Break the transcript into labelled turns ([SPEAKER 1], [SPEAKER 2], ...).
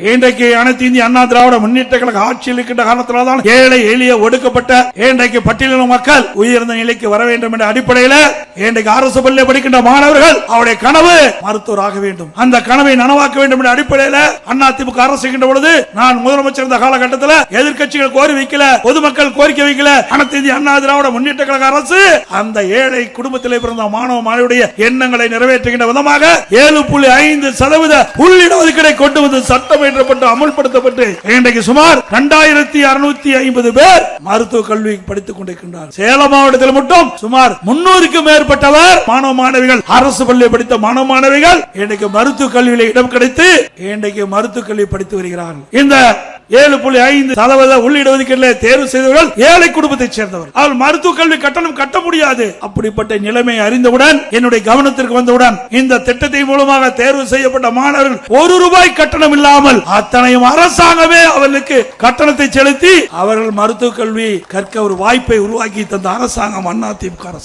[SPEAKER 1] இன்றைக்கு அனைத்து இந்திய அண்ணா திராவிட முன்னேற்ற கழக ஆட்சியில் இருக்கின்ற காரணத்தினால்தான் ஏழை எளிய ஒடுக்கப்பட்ட இன்றைக்கு பட்டியலின மக்கள் உயர்ந்த நிலைக்கு வர வேண்டும் என்ற அடிப்படையில் இன்றைக்கு அரசு பள்ளியில் படிக்கின்ற மாணவர்கள் அவருடைய கனவு மருத்துவராக வேண்டும், அந்த கனவை நனவாக்க வேண்டும் என்ற அடிப்படையில் அதிமுக அரசு செய்கின்ற பொழுது நான் முதலமைச்சர் இருந்த காலகட்டத்தில் எதிர்க்கட்சிகள் கோரி வைக்கல, பொதுமக்கள் கோரிக்கை வைக்கல, அனைத்து இந்திய அண்ணா திராவிட முன்னேற்ற கழக அரசு அந்த ஏழை குடும்பத்திலே பிறந்த மாணவ மாணவியுடைய எண்ணங்களை நிறைவேற்றுகின்ற விதமாக 7.5% உள்ளிடஒதுக்கீடை கொண்டு வந்து சட்டம் இயற்றப்பட்டு அமல்படுத்தப்பட்டு இன்றைக்கு சுமார் 2650 பேர் மருத்துவ கல்வி படித்துக் கொண்டிருக்கின்றனர். சேலம் மாவட்டத்தில் மட்டும் சுமார் 300க்கும் மேற்பட்டவர் மாணவ மாணவிகள் அரசு பள்ளியில் படித்த மாணவ மாணவிகள் இன்றைக்கு மருத்துவ கல்வியில் இடம் கிடைத்து இன்றைக்கு மருத்துவ கல்வி படித்து வருகிறார்கள். இந்த 7.5% உள்ளிடஒதுக்கீட்டில் தேர்வு செய்தவர்கள் ஏழை குடும்பத்தைச் சேர்ந்தவர். அவர் மருத்துவ கல்வி கட்டணம் கட்ட முடியாது. அப்படிப்பட்ட நிலைமை அறிந்தவுடன் என்னுடைய கவனத்திற்கு வந்தவுடன் இந்த திட்டத்தின் மூலமாக தேர்வு செய்யப்பட்ட மாணவர்கள் ₹1 கட்டணம் இல்லாமல் அத்தனையும் அரசாங்கமே அவர்களுக்கு கட்டணத்தை செலுத்தி அவர்கள் மருத்துவ கல்வி கற்க ஒரு வாய்ப்பை உருவாக்கி தந்த அரசாங்கம் அதிமுக அரசு.